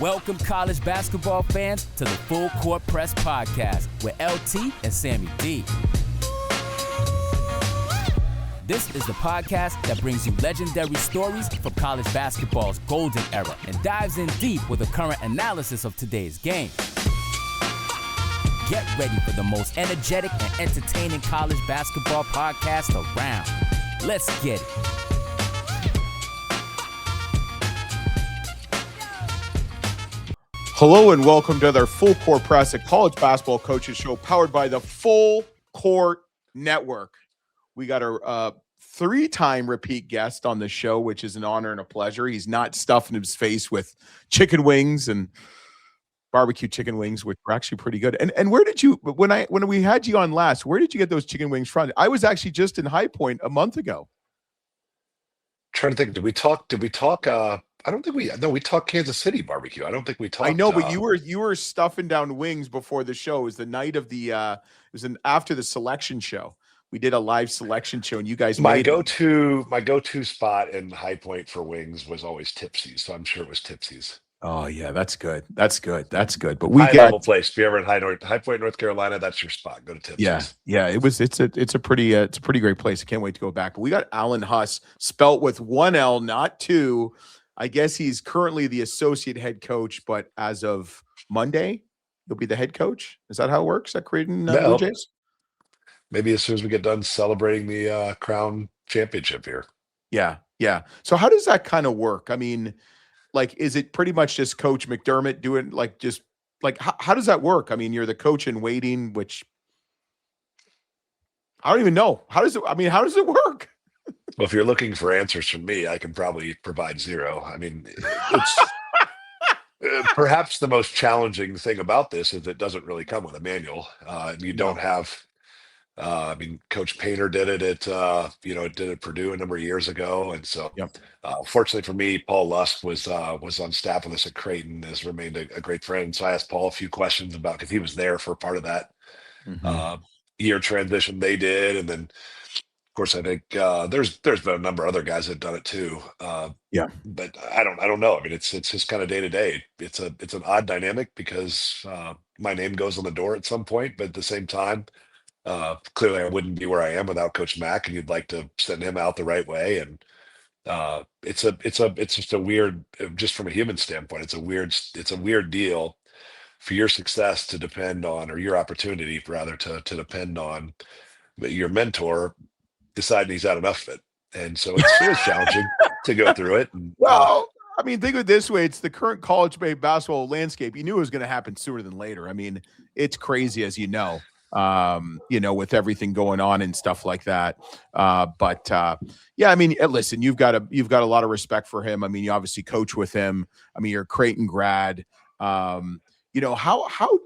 Welcome, college basketball fans, to the Full Court Press Podcast with LT and Sammy D. This is the podcast that brings you legendary stories from college basketball's golden era and dives in deep with a current analysis of today's game. Get ready for the most energetic and entertaining college basketball podcast around. Let's get it. Hello and welcome to their Full Court Press, a college basketball coaches show powered by the Full Court Network. We got our three-time repeat guest on the show, which is an honor and a pleasure. He's not stuffing his face with chicken wings and barbecue chicken wings, which were actually pretty good. And where did you, when we had you on last, where did you get those chicken wings from? I was actually just in High Point a month ago. Trying to think, did we talk? I don't think we talked Kansas City barbecue. I don't think we talked. I know, but you were stuffing down wings before the show. It was the night of the after the selection show. We did a live selection show, and you guys my go-to spot in High Point for wings was always Tipsy's, so I'm sure it was Tipsy's. Oh yeah, that's good. But high level place. If you're ever in High Point, North Carolina, that's your spot. Go to Tipsy's. Yeah. It's a pretty great place. I can't wait to go back. But we got Alan Huss, spelt with one L, not two. I guess he's currently the associate head coach, but as of Monday, he'll be the head coach. Is that how it works at Creighton Blue Jays? Maybe as soon as we get done celebrating the Crown Championship here. Yeah. So how does that kind of work? I mean, like, is it pretty much just Coach McDermott doing how does that work? I mean, you're the coach in waiting, which I don't even know. How does it work? Well, if you're looking for answers from me, I can probably provide zero. I mean, it's perhaps the most challenging thing about this is it doesn't really come with a manual. You don't have. Coach Painter did it at Purdue a number of years ago, and so fortunately for me, Paul Lusk was on staff with us at Creighton, has remained a great friend. So I asked Paul a few questions about, because he was there for part of that year transition they did, and then of course I think there's been a number of other guys that have done it too. But I don't know. I mean, it's just kind of day to day. It's an odd dynamic because my name goes on the door at some point, but at the same time. Clearly, I wouldn't be where I am without Coach Mack, and you'd like to send him out the right way. And it's just a weird, just from a human standpoint, it's a weird deal for your success to depend on, or your opportunity rather to depend on your mentor deciding he's had enough of it. And so it's challenging to go through it. And, well, I mean, think of it this way: it's the current college basketball landscape. You knew it was going to happen sooner than later. I mean, it's crazy, as you know. With everything going on and stuff like that. I mean, listen, you've got a lot of respect for him. I mean, you obviously coach with him. I mean, you're a Creighton grad. How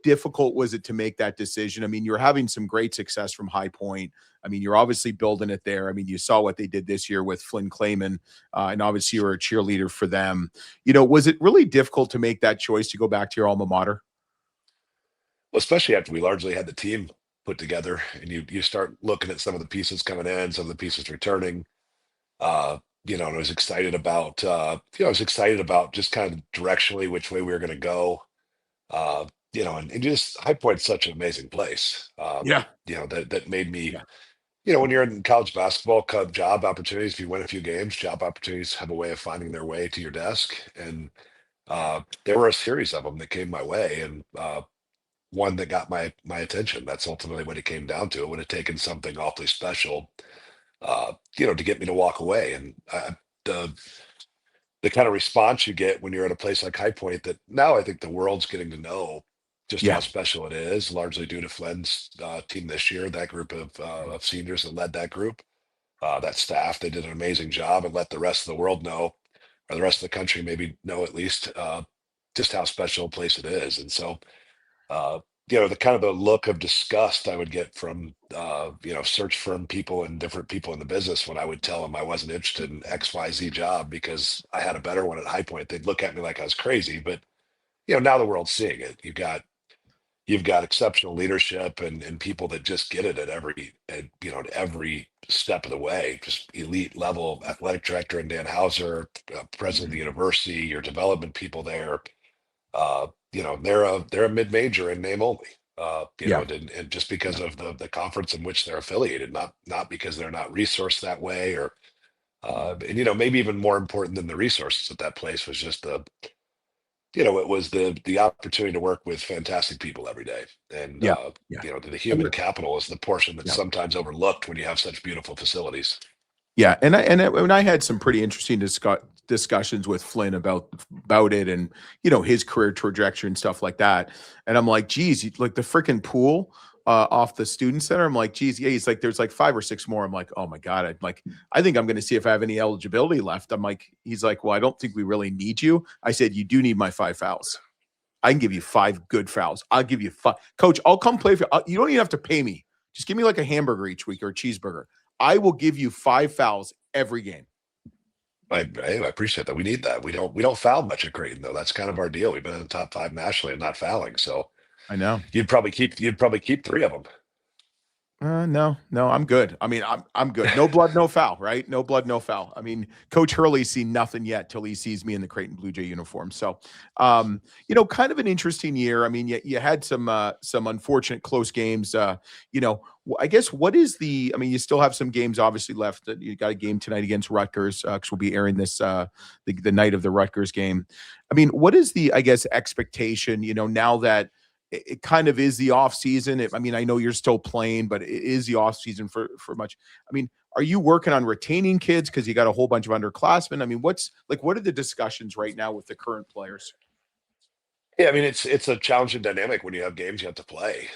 difficult was it to make that decision? I mean, you're having some great success from High Point. I mean, you're obviously building it there. I mean, you saw what they did this year with Flynn Clayman, and obviously you were a cheerleader for them. Was it really difficult to make that choice to go back to your alma mater? Well, especially after we largely had the team put together, and you start looking at some of the pieces coming in, some of the pieces returning. And I was excited about just kind of directionally which way we were going to go. And just High Point's such an amazing place. That made me. When you're in college basketball, job opportunities. If you win a few games, job opportunities have a way of finding their way to your desk, and there were a series of them that came my way, and one that got my attention. That's ultimately what it came down to. It would have taken something awfully special, to get me to walk away. And the kind of response you get when you're at a place like High Point, that now I think the world's getting to know just how special it is, largely due to Flynn's team this year, that group of seniors that led that group, that staff. They did an amazing job, and let the rest of the world know, or the rest of the country maybe know at least, just how special a place it is. And so, the kind of the look of disgust I would get from, search firm people and different people in the business when I would tell them I wasn't interested in XYZ job because I had a better one at High Point. They'd look at me like I was crazy, but now the world's seeing it. You've got exceptional leadership and people that just get it at every step of the way. Just elite level athletic director and Dan Hauser, president of the university, your development people there, They're a mid-major in name only. Yeah. And just because Yeah. of the conference in which they're affiliated, not because they're not resourced that way, or and maybe even more important than the resources at that place was just it was the opportunity to work with fantastic people every day. And Yeah. Yeah. the And human capital is the portion that's yeah. sometimes overlooked when you have such beautiful facilities. Yeah, and I had some pretty interesting discussions with Flynn about it, and his career trajectory and stuff like that. And I'm like, geez, like the freaking pool off the student center. I'm like, geez, yeah. He's like, there's like 5 or 6 more. I'm like, oh my god. I think I'm going to see if I have any eligibility left. He's like, well, I don't think we really need you. I said, you do need my 5 fouls. I can give you 5 good fouls. I'll give you 5. Coach, I'll come play for you. You don't even have to pay me. Just give me like a hamburger each week or a cheeseburger. I will give you 5 fouls every game. I appreciate that. We need that. We don't foul much at Creighton though. That's kind of our deal. We've been in the top 5 nationally and not fouling. So I know. you'd probably keep 3 of them. No, I'm good. I mean, I'm good. No blood, no foul, right? No blood, no foul. I mean, Coach Hurley's seen nothing yet till he sees me in the Creighton Blue Jay uniform. So, kind of an interesting year. I mean, you had some unfortunate close games. I guess what is the? I mean, you still have some games obviously left. You got a game tonight against Rutgers because we'll be airing this the night of the Rutgers game. I mean, what is the expectation? Now that it kind of is the off season. I mean, I know you're still playing, but it is the off season for much. I mean, are you working on retaining kids because you got a whole bunch of underclassmen? I mean, what are the discussions right now with the current players? Yeah, I mean it's a challenging dynamic when you have games you have to play.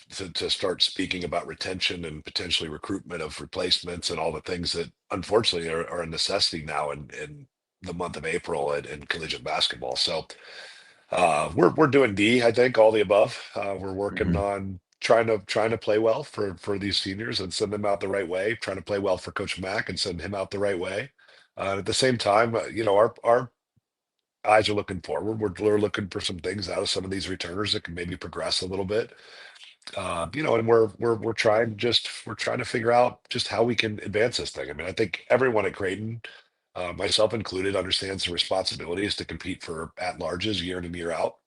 To start speaking about retention and potentially recruitment of replacements and all the things that unfortunately are a necessity now in the month of April in collegiate basketball. So we're doing I think all the above. We're working Mhm. on trying to play well for these seniors and send them out the right way. Trying to play well for Coach Mack and send him out the right way. At the same time, our eyes are looking forward. We're looking for some things out of some of these returners that can maybe progress a little bit. And we're trying to figure out just how we can advance this thing. I mean, I think everyone at Creighton, myself included, understands the responsibilities to compete for at-larges year in and year out.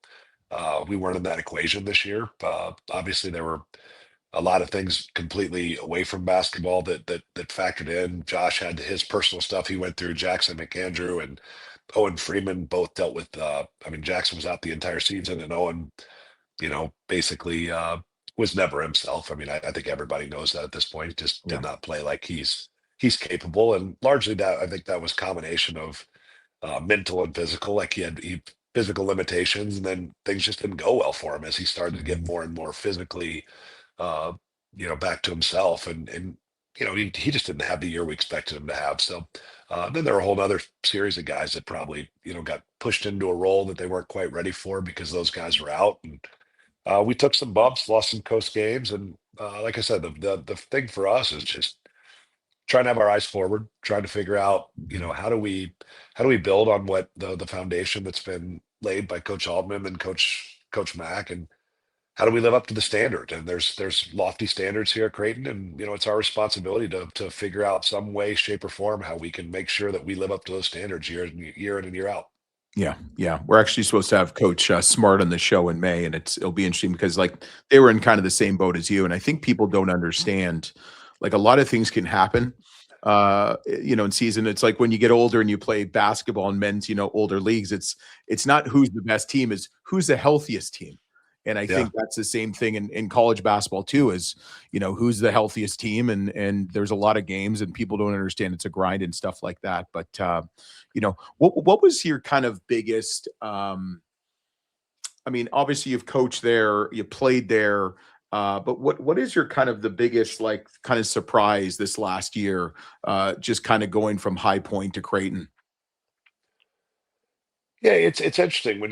We weren't in that equation this year. Obviously, there were a lot of things completely away from basketball that factored in. Josh had his personal stuff he went through. Jackson McAndrew and Owen Freeman both dealt with. I mean, Jackson was out the entire season, and Owen, basically was never himself. I mean, I think everybody knows that at this point. Just did Yeah. not play like he's capable, and largely that I think that was combination of mental and physical. Like he physical limitations, and then things just didn't go well for him as he started to get Mhm. more and more physically, uh, back to himself, and he just didn't have the year we expected him to have. So then there were a whole other series of guys that probably got pushed into a role that they weren't quite ready for because those guys were out, and we took some bumps, lost some close games, and like I said, the thing for us is just trying to have our eyes forward, trying to figure out, Mhm. how do we build on what the foundation that's been laid by Coach Altman and Coach Mack, and how do we live up to the standard? And there's lofty standards here at Creighton, and it's our responsibility to figure out some way, shape, or form how we can make sure that we live up to those standards year in and year out. Yeah, yeah. We're actually supposed to have Coach Smart on the show in May, and it'll be interesting because like they were in kind of the same boat as you, and I think people don't understand. Like a lot of things can happen, in season. It's like when you get older and you play basketball in men's, older leagues. It's not who's the best team, is who's the healthiest team. And I Yeah. think that's the same thing in college basketball too. Is who's the healthiest team, and there's a lot of games, and people don't understand it's a grind and stuff like that. But what was your kind of biggest I mean, obviously you've coached there, you played there, but what is your kind of the biggest like kind of surprise this last year, just kind of going from High Point to Creighton? Yeah, it's interesting when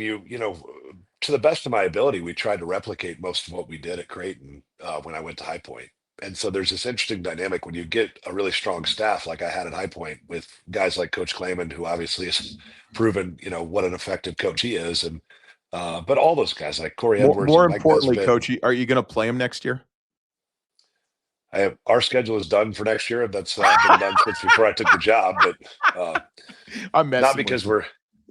to the best of my ability, we tried to replicate most of what we did at Creighton when I went to High Point. And so there's this interesting dynamic when you get a really strong staff like I had at High Point with guys like Coach Clayman, who obviously has proven, what an effective coach he is, and but all those guys like Corey Edwards More and Mike importantly, Nesbitt. coach, are you going to play him next year? Our schedule is done for next year. That's been done since before I took the job, but uh, I'm not messing with because you. we're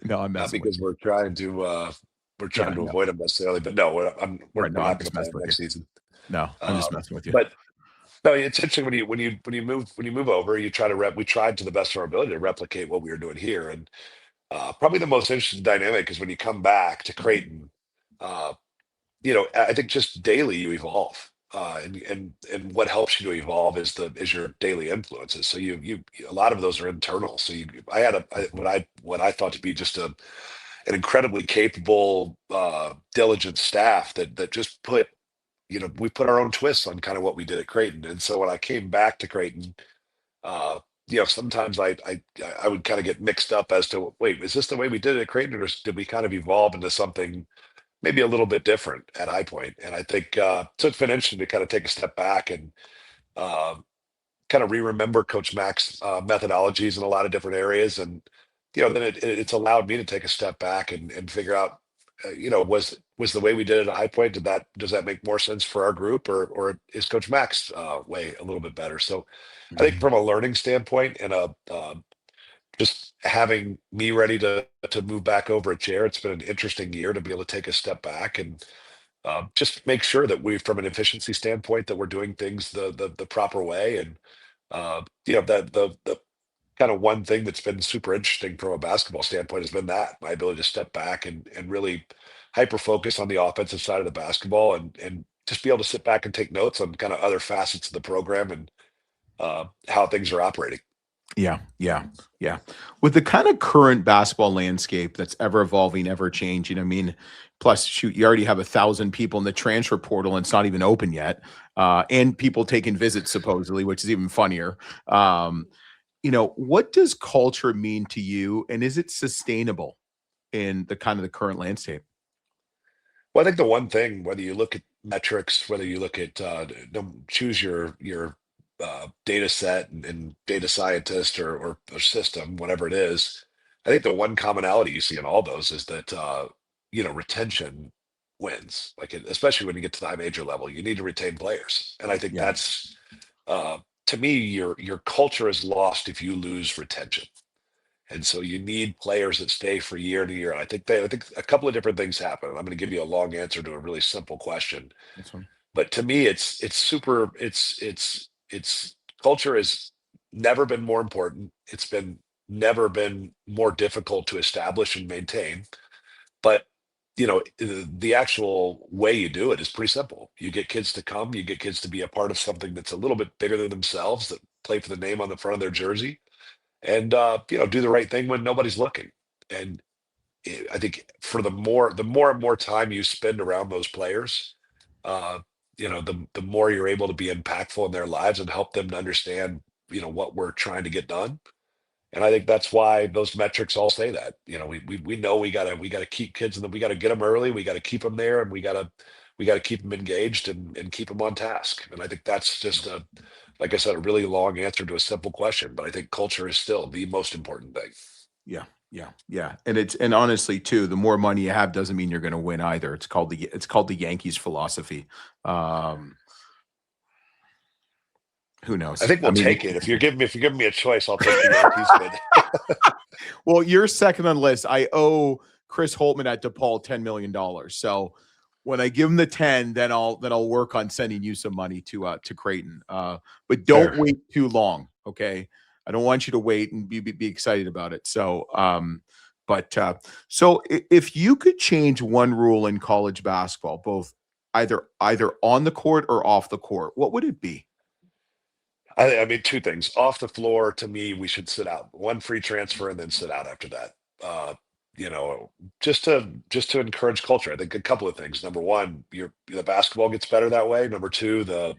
No, I'm not messing with because you. we're trying to. we're Yeah, trying to no. avoid them necessarily, but no, we're Right. No, not I'm going to just play messing them with you. next season. No, I'm just messing with you. But no, it's interesting when you move over, you try to we tried to the best of our ability to replicate what we were doing here, and probably the most interesting dynamic is when you come back to Creighton. Uh, I think just daily you evolve, and what helps you to evolve is your daily influences. So you a lot of those are internal. So I had what I thought to be just an incredibly capable, diligent staff that just put we put our own twists on kind of what we did at Creighton. And so when I came back to Creighton, uh, sometimes I would kind of get mixed up as to, wait, is this the way we did it at Creighton, or did we kind of evolve into something maybe a little bit different at High Point? And I think so it's been interesting to kind of take a step back and uh, kind of re-remember Coach Mack's methodologies in a lot of different areas, and then it's allowed me to take a step back and figure out, was the way we did it at High Point, does that make more sense for our group, or is Coach Mack's way a little bit better? So I think Mhm. from a learning standpoint and just having me ready to move back over a chair, it's been an interesting year to be able to take a step back and just make sure that from an efficiency standpoint, that we're doing things the proper way. And that the kind of one thing that's been super interesting from a basketball standpoint has been that my ability to step back and really hyper focus on the offensive side of the basketball, and just be able to sit back and take notes on kind of other facets of the program and how things are operating. Yeah, yeah, yeah. With the kind of current basketball landscape that's ever evolving, ever changing. I mean, plus, shoot, you already have 1,000 people in the transfer portal, and it's not even open yet, and people taking visits supposedly, which is even funnier. Um, what does culture mean to you, and is it sustainable in the kind of the current landscape? Well, I think the one thing, whether you look at metrics, whether you look at choose your data set and data scientist or system, whatever it is, I think the one commonality you see in all those is that retention wins. Like especially when you get to the high major level, you need to retain players, and I think Yeah, that's uh, to me your culture is lost if you lose retention. And so you need players that stay for year to year. And I think a couple of different things happen. I'm going to give you a long answer to a really simple question. that's fine. But to me, it's super, it's culture has never been more important. It's been never been more difficult to establish and maintain. But the actual way you do it is pretty simple. You get kids to come, you get kids to be a part of something that's a little bit bigger than themselves, that play for the name on the front of their jersey, and do the right thing when nobody's looking. And I think for the more and more time you spend around those players, uh, the more you're able to be impactful in their lives and help them to understand what we're trying to get done. And I think that's why those metrics all say that. We know we gotta keep kids, and we gotta get them early, we gotta keep them there, and we gotta keep them engaged and keep them on task. And I think that's just like I said, a really long answer to a simple question, but I think culture is still the most important thing. Yeah, yeah, yeah. And honestly too, the more money you have doesn't mean you're going to win either. It's called the Yankees philosophy. Um, who I knows? think I we'll mean, take it. If you're giving me a choice, I'll take the Yankees. But well, you're second on the list. I owe Chris Holtman at DePaul $10 million. So when I give him the 10, then I'll work on sending you some money to Creighton. But don't fair. wait too long, okay? I don't want you to wait and be excited about it. If you could change one rule in college basketball, both either on the court or off the court, what would it be? I mean, two things. Off the floor, to me, we should sit out. One free transfer and then sit out after that. Uh, you know, just to encourage culture. I think a couple of things. Number one, the basketball gets better that way. Number two, the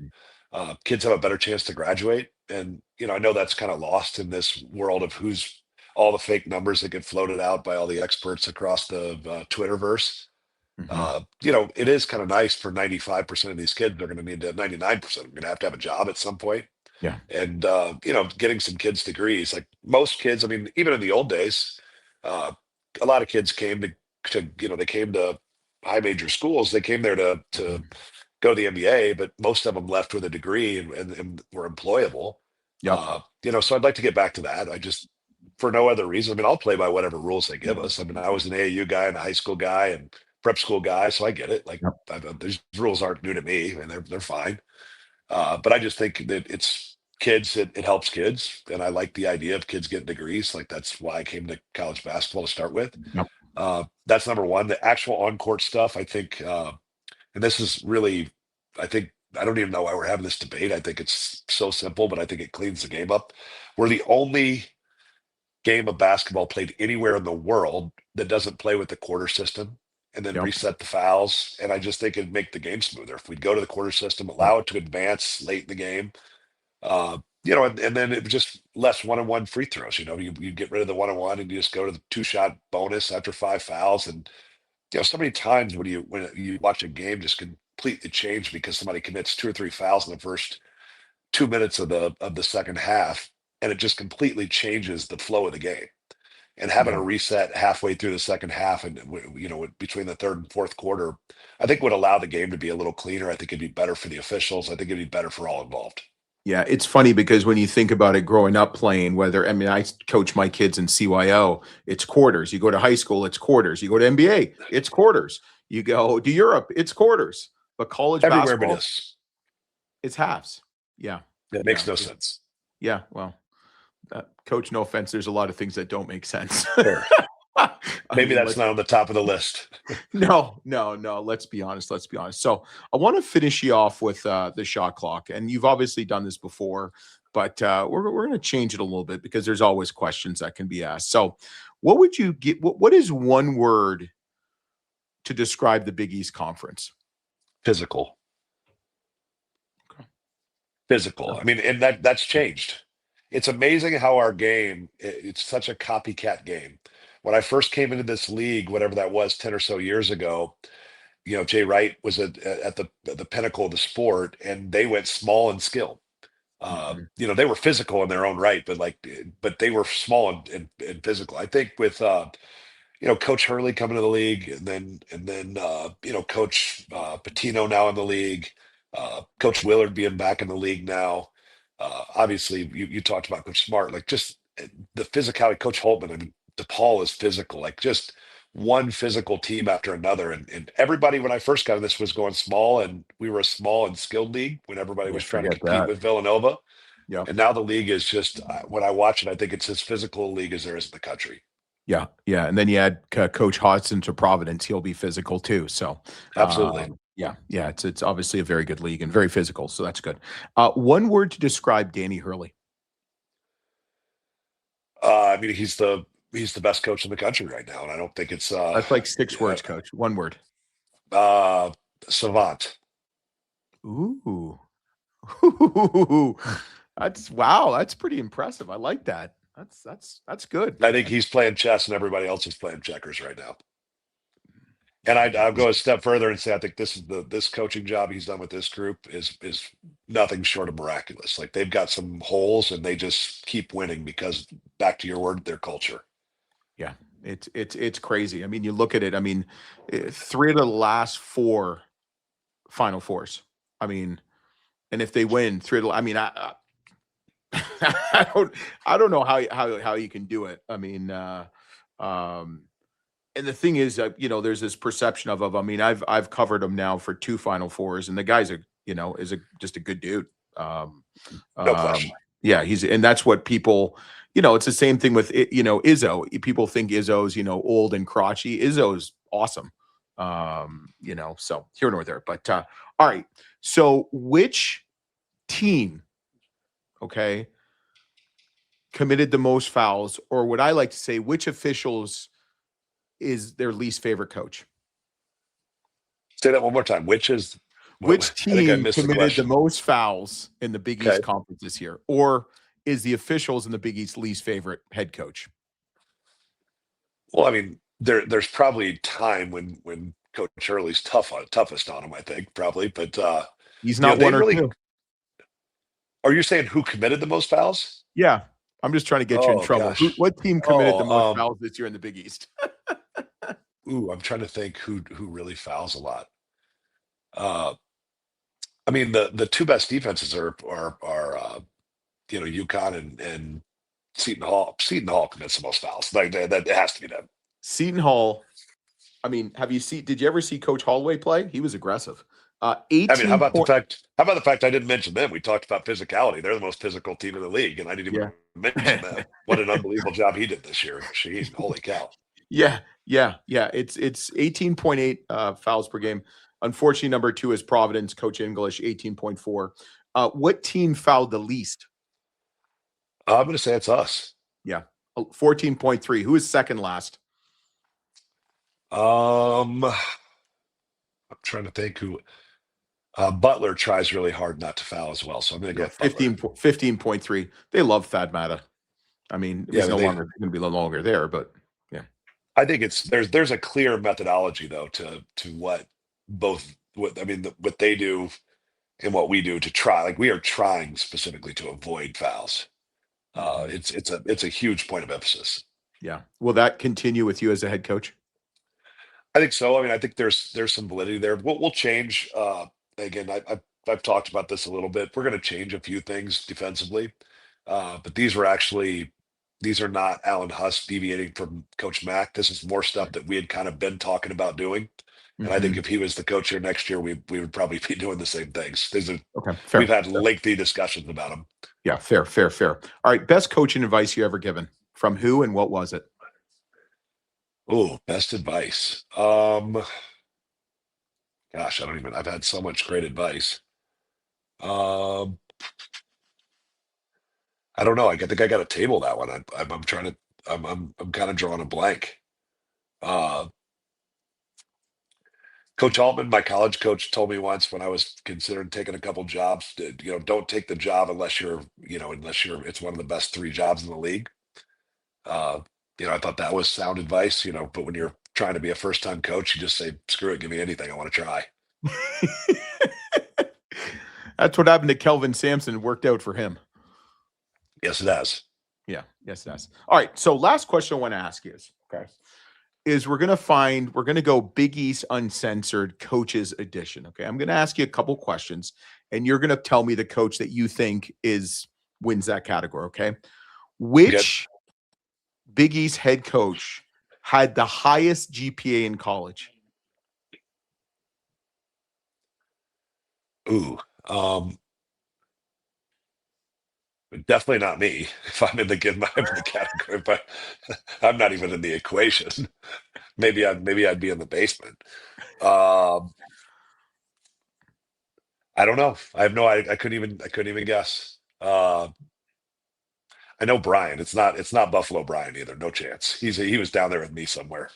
kids have a better chance to graduate. And I know that's kind of lost in this world of who's all the fake numbers that get floated out by all the experts across the Twitterverse. Mhm. It is kind of nice for 95% of these kids. They're going to need to 99%. They're going to have a job at some point, Yeah. and getting some kids degrees. Like most kids, I mean, even in the old days, uh, a lot of kids came to they came to high major schools. They came there to Mhm. go to the NBA, but most of them left with a degree and were employable. Yep. So I'd like to get back to that. I just, for no other reason. I mean, I'll play by whatever rules they give us. I mean, I was an AAU guy and a high school guy, and prep school guy, so I get it. Like Yep. these rules aren't new to me, and they're fine. But I just think that it's kids. It helps kids, and I like the idea of kids getting degrees. Like that's why I came to college basketball to start with. Yep. That's number one. The actual on court stuff, I think, and this is really, I think. I don't even know why we're having this debate. I think it's so simple, but I think it cleans the game up. We're the only game of basketball played anywhere in the world that doesn't play with the quarter system and then Yep. reset the fouls. And I just think it'd make the game smoother if we'd go to the quarter system, Yep. allow it to advance late in the game. And then it was just less one-on-one free throws. You get rid of the one-on-one and you just go to the two-shot bonus after 5 fouls. And so many times when you watch a game just completely change because somebody commits 2 or 3 fouls in the first 2 minutes of the second half, and it just completely changes the flow of the game. And having Yeah. a reset halfway through the second half, and between the third and fourth quarter, I think would allow the game to be a little cleaner. I think it'd be better for the officials. I think it'd be better for all involved. Yeah, it's funny because when you think about it growing up playing, I coach my kids in CYO, it's quarters. You go to high school, it's quarters. You go to NBA, it's quarters. You go to Europe, it's quarters. But college Everywhere but basketball, this. it's halves. Yeah. It Yeah. makes no sense. Yeah. Well, coach, no offense. There's a lot of things that don't make sense. Sure. Maybe that's not on the top of the list. No. Let's be honest. So I want to finish you off with the shot clock, and you've obviously done this before, but we're going to change it a little bit because there's always questions that can be asked. So, what would you get? What is one word to describe the Big East Conference? Physical. Okay. Physical. I mean, and that's changed. It's amazing how our game, it's such a copycat game. When I first came into this league, whatever that was, 10 or so years ago, Jay Wright was at the pinnacle of the sport, and they went small and skill. They were physical in their own right, but they were small and physical. I think with Coach Hurley coming to the league, and then Coach Patino now in the league, Coach Willard being back in the league now. Obviously, you talked about Coach Smart, like just the physicality. Coach Holtman, I mean, DePaul is physical, like just one physical team after another. And everybody, when I first got in this, was going small, and we were a small and skilled league when everybody was trying to compete with Villanova. Yeah. And now the league is just, when I watch it, I think it's as physical a league as there is in the country. Yeah. And then you add Coach Hodgson to Providence; he'll be physical too. So absolutely. Yeah. It's obviously a very good league and very physical. So that's good. One word to describe Danny Hurley. I mean, he's the best coach in the country right now, and I don't think it's that's like 6 words, Coach. One word. Savant. Ooh. That's pretty impressive. I like that. That's good. I think he's playing chess and everybody else is playing checkers right now. And I'll go a step further and say I think this coaching job he's done with this group is nothing short of miraculous. Like they've got some holes and they just keep winning because, back to your word, their culture. Yeah, it's crazy. I mean, you look at it. I mean, 3 of the last 4 Final Fours. I mean, and if they win 3 of the, I mean, I don't know how you can do it. I mean, and the thing is, there's this perception of I mean, I've covered him now for 2 Final Fours, and the guy's just a good dude. No question. Yeah, and that's what people, it's the same thing with Izzo. People think Izzo's old and crotchety. Izzo's awesome. So here nor there. But all right. So which team, okay, committed the most fouls, or what I like to say, which officials is their least favorite coach? Say that one more time. Which team committed the most fouls in the Big East Conference this year, or is the officials in the Big East least favorite head coach? Well, I mean, there's probably time when Coach Hurley's toughest on him, I think, probably, but he's not one or two. Are you saying who committed the most fouls? Yeah, I'm just trying to get you in trouble. What team committed the most fouls this year in the Big East? Ooh, I'm trying to think who really fouls a lot. I mean, the 2 best defenses are UConn and Seton Hall. Seton Hall commits the most fouls. Like that has to be them. Seton Hall. I mean, did you ever see Coach Holloway play? He was aggressive. I mean, 18 point. how about the fact I didn't mention them? We talked about physicality. They're the most physical team in the league, and I didn't Yeah. even mention them. What an unbelievable job he did this year. Shaheen, holy cow. Yeah. It's 18.8 fouls per game. Unfortunately, number 2 is Providence, Coach English, 18.4. What team fouled the least? I'm going to say it's us. Yeah. 14.3. Who is second last? I'm trying to think who. Butler tries really hard not to foul as well, so I'm going to go with Butler. 15.3. They love Thad Matta. I mean, he's no longer going to be no longer there, but yeah. I think there's a clear methodology though to what they do and what we do to try. Like we are trying specifically to avoid fouls. It's a huge point of emphasis. Yeah. Will that continue with you as a head coach? I think so. I mean, I think there's some validity there. We'll change. Again, I've talked about this a little bit. We're going to change a few things defensively, but these are not Alan Huss deviating from Coach Mack. This is more stuff that we had kind of been talking about doing. And I think if he was the coach here next year, we would probably be doing the same things. We've had lengthy discussions about them. Yeah, fair. All right, best coaching advice you ever given? From who and what was it? Oh, best advice. Gosh, I've had so much great advice. I don't know. I think I got to table that one. I'm kind of drawing a blank. Coach Altman, my college coach, told me once when I was considering taking a couple jobs, don't take the job unless it's one of the best 3 jobs in the league. I thought that was sound advice, but when you're trying to be a first-time coach, you just say, screw it, give me anything. I want to try. That's what happened to Kelvin Sampson. It worked out for him. Yes, it has. Yeah, yes, it has. All right. So last question I want to ask you is we're going to go Big East Uncensored Coaches Edition. Okay. I'm going to ask you a couple questions and you're going to tell me the coach that you think wins that category. Okay. Which Big East head coach had the highest GPA in college? Ooh, definitely not me. If I'm in the category, but I'm not even in the equation. Maybe I'd be in the basement. I don't know. I have no. I couldn't even guess. I know Brian. It's not Buffalo Brian either. No chance. He was down there with me somewhere.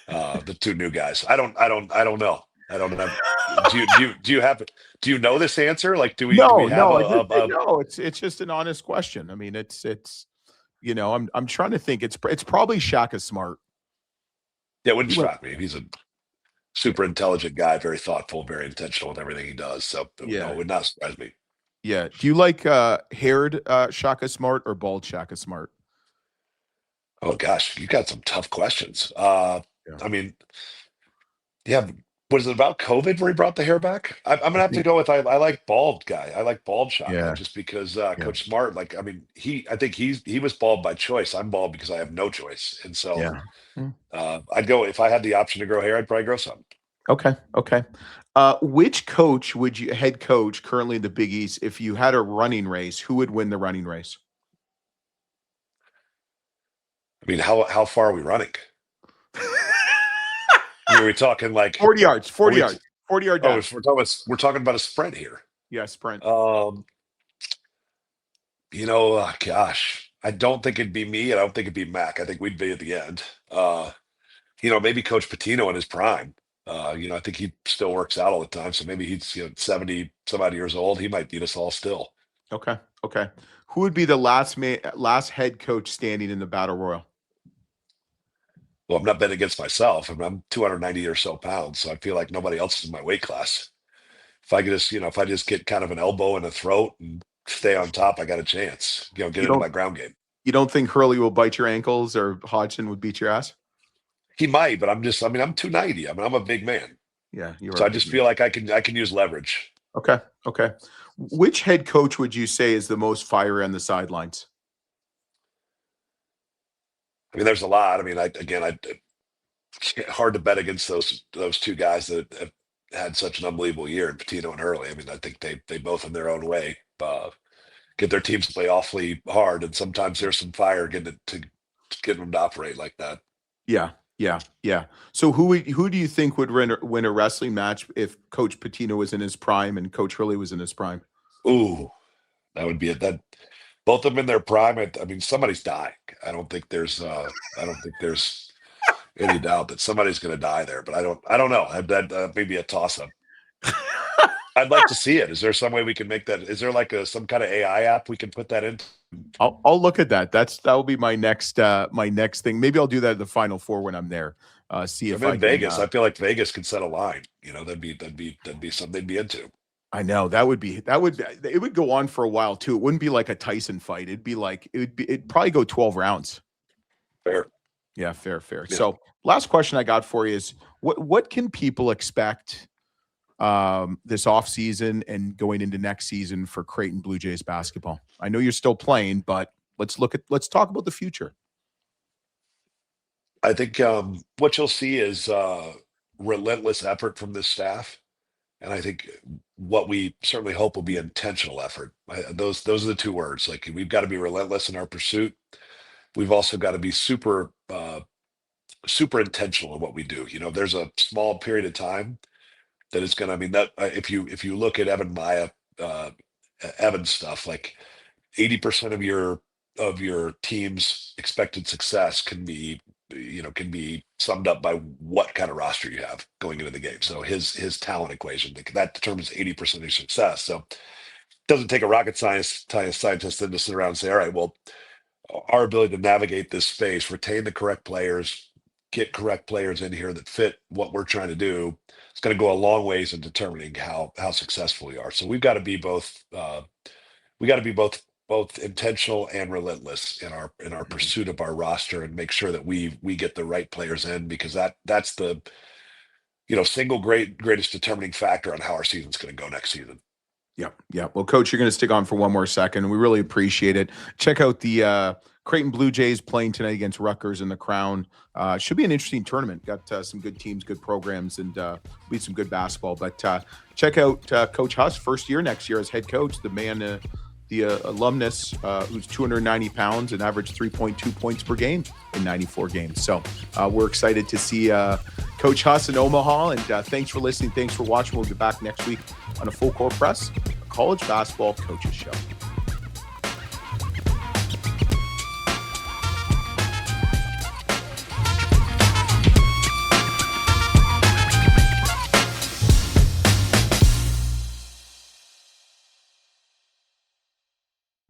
The 2 new guys. I don't know. I don't know. Do you know this answer? Like, do we have no, it's just an honest question. I mean, it's I'm trying to think. It's probably Shaka Smart. Yeah, it wouldn't shock me. He's a super intelligent guy, very thoughtful, very intentional with everything he does. So no, it would not surprise me. Yeah. Do you like haired Shaka Smart or bald Shaka Smart? Oh gosh, you got some tough questions. I mean, yeah. Was it about COVID where he brought the hair back? I'm gonna have to go with I like bald guy. I like bald Shaka just because Coach Smart. Like, I mean, I think he was bald by choice. I'm bald because I have no choice, and so I'd go if I had the option to grow hair. I'd probably grow some. Okay. Which coach head coach currently in the Big East, if you had a running race, who would win the running race? I mean, how far are we running? Are we talking like 40 yards, 40 yards, 40-yard dash? We're talking about a sprint here. Yeah, sprint. Gosh, I don't think it'd be me. I don't think it'd be Mac. I think we'd be at the end. Maybe Coach Pitino in his prime. I think he still works out all the time. So maybe he's 70 some odd years old. He might beat us all still. Okay. Who would be the last head coach standing in the battle royal? Well, I'm not betting against myself. I'm 290 or so pounds, so I feel like nobody else is in my weight class. If I just get kind of an elbow in the throat and stay on top, I got a chance. Get into my ground game. You don't think Hurley will bite your ankles or Hodgson would beat your ass? He might, but I'm 290. I mean, I'm a big man. Yeah, so I just feel like I can use leverage. Okay. Which head coach would you say is the most fiery on the sidelines? I mean, there's a lot. I mean, hard to bet against those two guys that have had such an unbelievable year, in Patino and Hurley. I mean, I think they both in their own way get their teams to play awfully hard, and sometimes there's some fire getting it to get them to operate like that. Yeah, yeah, yeah. So who do you think would win a wrestling match if Coach Patino was in his prime and Coach Hurley was in his prime? Ooh, that would be it. That both of them in their prime. I mean, somebody's dying. I don't think there's any doubt that somebody's going to die there. But I don't know. That maybe a toss up. I'd like to see it. Is there some way we can make that? Is there like some kind of AI app we can put that in? I'll look at that. That will be my next thing. Maybe I'll do that at the Final Four when I'm there. See if I'm in I Vegas. can, I feel like Vegas could set a line. You know, that'd be something they'd be into. I know it would go on for a while too. It wouldn't be like a Tyson fight. It'd probably go 12 rounds. Fair. Yeah, fair. Yeah. So last question I got for you is what can people expect this offseason and going into next season for Creighton Blue Jays basketball? I know you're still playing, but let's talk about the future. I think what you'll see is relentless effort from this staff. And I think what we certainly hope will be intentional effort. Those are the two words. Like, we've got to be relentless in our pursuit. We've also got to be super intentional in what we do. You know, there's a small period of time that is going to, I mean, that if you look at Evan's stuff, like 80% of your team's expected success can be summed up by what kind of roster you have going into the game. So his talent equation, that determines 80% of your success. So it doesn't take a rocket scientist then to sit around and say, all right, well, our ability to navigate this space, retain the correct players, get correct players in here that fit what we're trying to do, it's going to go a long ways in determining how successful we are. So we've got to be both intentional and relentless in our pursuit of our roster, and make sure that we get the right players in, because that's the single greatest determining factor on how our season's going to go next season. Yeah. Well, Coach, you're going to stick on for one more second. We really appreciate it. Check out the Creighton Blue Jays playing tonight against Rutgers in the Crown. Should be an interesting tournament. Got some good teams, good programs, and be some good basketball. But check out Coach Huss, first year next year as head coach, the man, the alumnus who's 290 pounds and averaged 3.2 points per game in 94 games. So we're excited to see Coach Huss in Omaha. And thanks for listening. Thanks for watching. We'll be back next week on a Full Court Press, a college basketball coaches show.